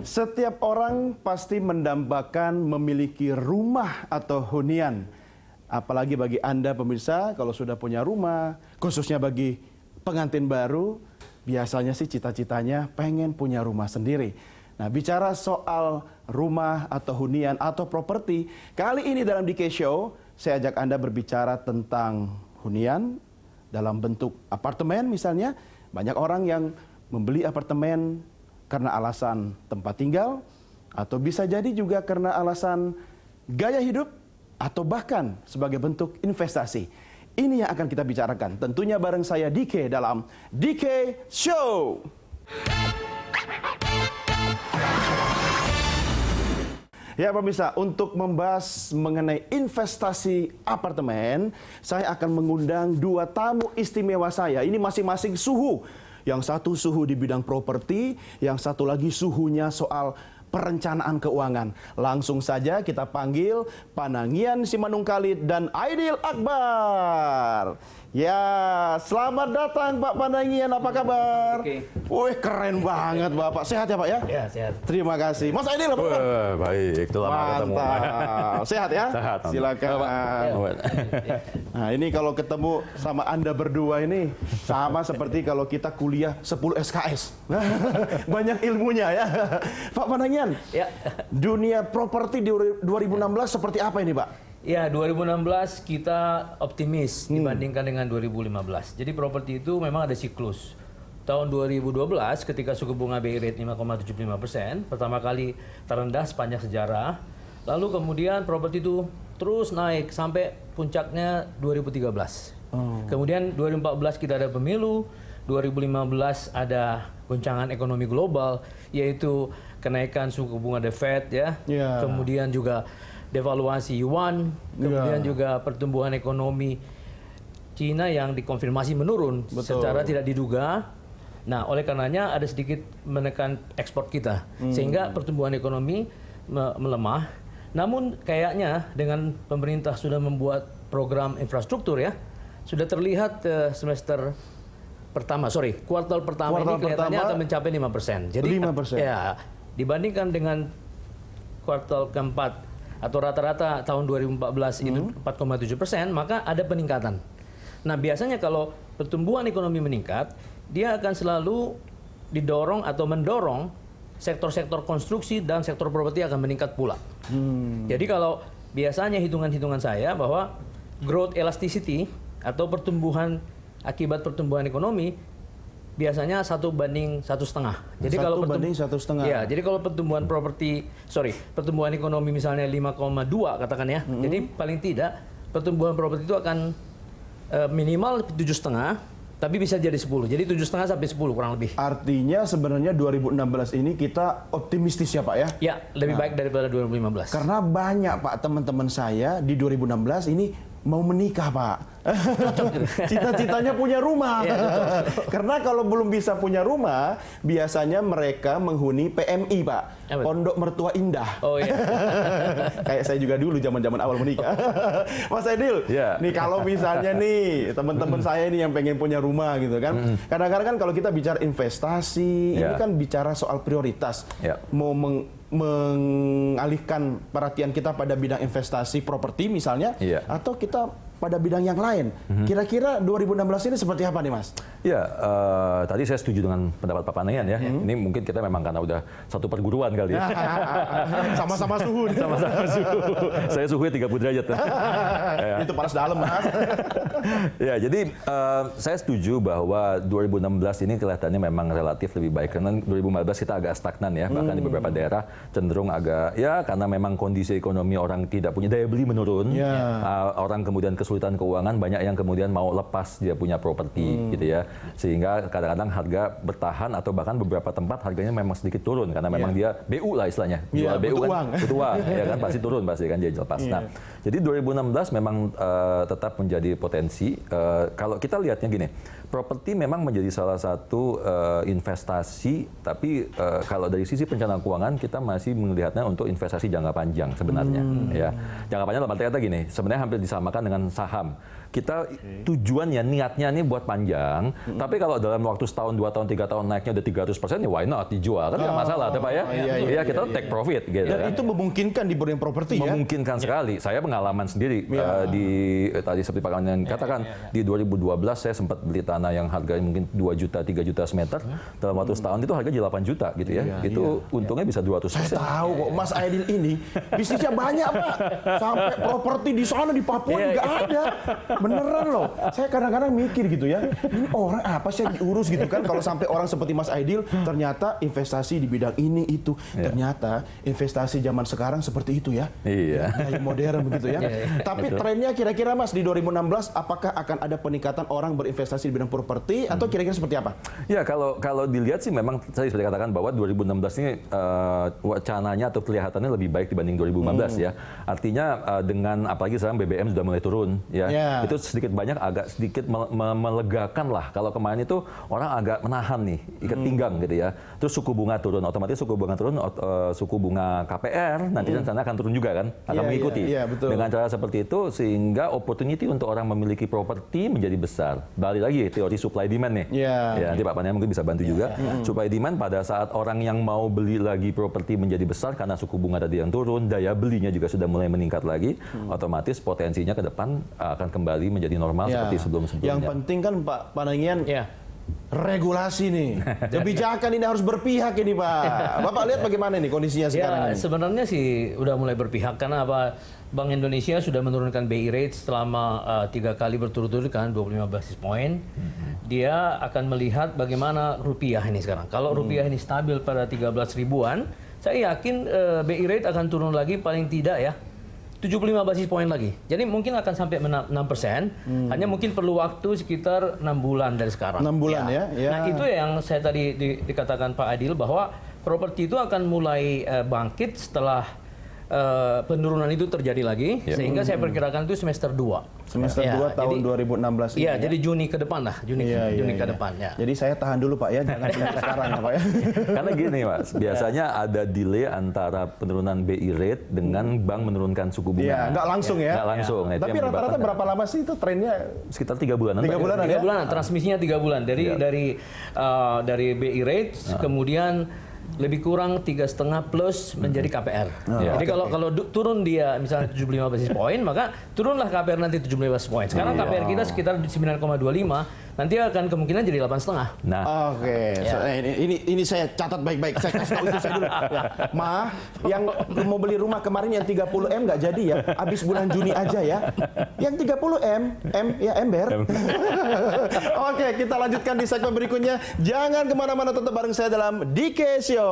Setiap orang pasti mendambakan memiliki rumah atau hunian. Apalagi bagi Anda pemirsa, kalau sudah punya rumah, khususnya bagi pengantin baru, biasanya sih cita-citanya pengen punya rumah sendiri. Nah, bicara soal rumah atau hunian atau properti, kali ini dalam DK Show, saya ajak Anda berbicara tentang hunian dalam bentuk apartemen misalnya. Banyak orang yang membeli apartemen karena alasan tempat tinggal, atau bisa jadi juga karena alasan gaya hidup, atau bahkan sebagai bentuk investasi. Ini yang akan kita bicarakan, tentunya bareng saya DK dalam DK Show. Ya pemirsa, untuk membahas mengenai investasi apartemen, saya akan mengundang dua tamu istimewa saya. Ini masing-masing suhu. Yang satu suhu di bidang properti, yang satu lagi suhunya soal perencanaan keuangan. Langsung saja kita panggil Panangian Simanungkalit dan Aidil Akbar. Ya, selamat datang Pak Panangian, apa kabar? Oke. Wih, keren banget Bapak. Sehat ya Pak ya? Ya, sehat. Terima kasih. Mas Aidil apa kabar? Baik, itu lama ketemu. Mantap. Sehat ya? Sehat. Silakan. Nah, ini kalau ketemu sama Anda berdua ini sama seperti kalau kita kuliah 10 SKS. Banyak ilmunya ya. Pak Panangian, Ya. dunia properti di 2016 seperti apa ini, Pak? Ya, 2016 kita optimis dibandingkan dengan 2015. Jadi properti itu memang ada siklus. Tahun 2012 ketika suku bunga BI rate 5,75%, pertama kali terendah sepanjang sejarah. Lalu kemudian properti itu terus naik sampai puncaknya 2013. Kemudian 2014 kita ada pemilu, 2015 ada goncangan ekonomi global, yaitu kenaikan suku bunga The Fed ya. Ya. Kemudian juga devaluasi yuan, kemudian juga pertumbuhan ekonomi Cina yang dikonfirmasi menurun secara tidak diduga. Nah, oleh karenanya ada sedikit menekan ekspor kita, sehingga pertumbuhan ekonomi melemah. Namun kayaknya dengan pemerintah sudah membuat program infrastruktur ya, sudah terlihat kuartal pertama ini kelihatannya akan mencapai 5%. Jadi 5%. Ya, dibandingkan dengan kuartal keempat atau rata-rata tahun 2014 itu 4,7%, maka ada peningkatan. Nah, biasanya kalau pertumbuhan ekonomi meningkat, dia akan selalu didorong atau mendorong sektor-sektor konstruksi dan sektor properti akan meningkat pula. Jadi kalau biasanya hitungan-hitungan saya bahwa growth elasticity atau pertumbuhan akibat pertumbuhan ekonomi biasanya 1:1,5. Jadi kalau ya, jadi kalau pertumbuhan pertumbuhan ekonomi misalnya 5,2 katakan ya. Jadi paling tidak pertumbuhan properti itu akan minimal 7,5, tapi bisa jadi 10. Jadi 7,5 sampai 10 kurang lebih. Artinya sebenarnya 2016 ini kita optimistis ya Pak ya? Ya, lebih baik daripada 2015. Karena banyak Pak teman-teman saya di 2016 ini mau menikah Pak. Cita-citanya punya rumah. Ya, Karena kalau belum bisa punya rumah, biasanya mereka menghuni PMI Pak. Apa? Pondok Mertua Indah. Oh iya. Kayak saya juga dulu zaman-zaman awal menikah. Mas Aidil, Ya. nih kalau misalnya nih teman-teman saya ini yang pengen punya rumah gitu kan. Kadang-kadang kan kalau kita bicara investasi, ini Ya. kan bicara soal prioritas. Ya. Mau mengalihkan perhatian kita pada bidang investasi properti misalnya, Iya. atau kita pada bidang yang lain. Kira-kira 2016 ini seperti apa nih Mas? Ya, tadi saya setuju dengan pendapat Pak Panangian ya. Ini mungkin kita memang karena udah satu perguruan kali ya. Sama-sama suhu. Sama-sama suhu. Saya suhunya 30 derajat. Ya. Itu panas dalam Mas. Ya, jadi saya setuju bahwa 2016 ini kelihatannya memang relatif lebih baik. Karena 2015 kita agak stagnan ya. Bahkan di beberapa daerah cenderung agak, ya karena memang kondisi ekonomi orang tidak punya daya beli menurun. Orang kemudian kesulitan keuangan, banyak yang kemudian mau lepas dia punya properti gitu ya. Sehingga kadang-kadang harga bertahan atau bahkan beberapa tempat harganya memang sedikit turun karena memang dia BU lah istilahnya. Jual BU kan butuh uang, ya kan pasti turun pasti kan dia lepas. Nah, jadi 2016 memang tetap menjadi potensi. Kalau kita lihatnya gini, properti memang menjadi salah satu investasi, tapi kalau dari sisi perencanaan keuangan kita masih melihatnya untuk investasi jangka panjang sebenarnya. Ya, jangka panjang dalam arti kata gini, sebenarnya hampir disamakan dengan saham. kita tujuannya, niatnya nih buat panjang, tapi kalau dalam waktu setahun, 2 tahun, 3 tahun naiknya udah 300%, ya why not dijual, kan nggak masalah, Pak ya? Iya, kita take profit gitu. Dan itu memungkinkan di bidang properti ya? Memungkinkan sekali. Saya pengalaman sendiri tadi seperti Pak Kanan katakan, di 2012 saya sempat beli tanah yang harganya mungkin 2 juta, 3 juta semeter, dalam waktu setahun itu harganya 8 juta gitu ya. Itu untungnya bisa 200%. Saya tahu kok Mas Aidil ini bisnisnya banyak Pak. Sampai properti di sana di Papua nggak ada. Beneran loh. Saya kadang-kadang mikir gitu ya. Ini orang apa sih yang diurus gitu kan? Kalau sampai orang seperti Mas Aidil ternyata investasi di bidang ini itu. Ternyata investasi zaman sekarang seperti itu ya. Iya. Kayak modern begitu ya. Tapi trennya kira-kira Mas di 2016 apakah akan ada peningkatan orang berinvestasi di bidang properti atau kira-kira seperti apa? Ya kalau dilihat sih memang saya seperti katakan bahwa 2016 ini wacananya atau kelihatannya lebih baik dibanding 2015 ya. Artinya dengan apalagi sekarang BBM sudah mulai turun ya. Itu sedikit banyak agak sedikit melegakan lah. Kalau kemarin itu orang agak menahan nih, ikat pinggang gitu ya. Terus suku bunga turun, otomatis suku bunga turun, suku bunga KPR nanti sana akan turun juga kan, akan mengikuti. Dengan cara seperti itu sehingga opportunity untuk orang memiliki properti menjadi besar. Balik lagi teori supply demand nih. Ya, nanti Pak Panel mungkin bisa bantu juga. Supply demand pada saat orang yang mau beli lagi properti menjadi besar karena suku bunga tadi yang turun, daya belinya juga sudah mulai meningkat lagi, otomatis potensinya ke depan akan kembali menjadi normal seperti sebelum-sebelumnya. Yang penting kan Pak Panangian, regulasi nih. Kebijakan ini harus berpihak ini Pak. Bapak lihat bagaimana nih kondisinya sekarang ini? Sebenarnya sih udah mulai berpihak karena apa? Bank Indonesia sudah menurunkan BI rate selama 3 kali berturut-turut kan 25 basis point. Dia akan melihat bagaimana rupiah ini sekarang. Kalau rupiah ini stabil pada 13 ribuan, saya yakin BI rate akan turun lagi paling tidak ya 75 basis point lagi. Jadi mungkin akan sampai 6%. Hanya mungkin perlu waktu sekitar 6 bulan dari sekarang. 6 bulan ya. Nah itu yang saya tadi dikatakan Pak Aidil bahwa properti itu akan mulai bangkit setelah penurunan itu terjadi lagi, sehingga saya perkirakan itu semester 2. Semester 2 tahun 2016 ini. Iya, jadi Juni ke depan lah, Juni ke depan ya. Jadi saya tahan dulu Pak ya, jangan sekarang ya Pak ya. Karena gini Mas, biasanya ada delay antara penurunan BI rate dengan bank menurunkan suku bunga. Iya, nggak langsung ya. Nggak langsung. Nah, tapi rata-rata berapa lama sih itu trennya? Sekitar 3 bulanan. 3 bulanan ya? 3 bulanan, transmisinya 3 bulan. Dari BI rate, kemudian lebih kurang 3,5 plus menjadi KPR. Jadi kalau turun dia misalnya 75 basis point, maka turunlah KPR nanti 75 basis point. Sekarang KPR kita sekitar 9,25, nanti akan kemungkinan jadi 8,5. Nah, ini saya catat baik-baik. Saya kasih tahu istri saya dulu. Ya. Ma, yang mau beli rumah kemarin yang 30 M nggak jadi ya. Habis bulan Juni aja ya. Yang 30 M ya ember. Oke, kita lanjutkan di segmen berikutnya. Jangan kemana-mana, tetap bareng saya dalam DK Show.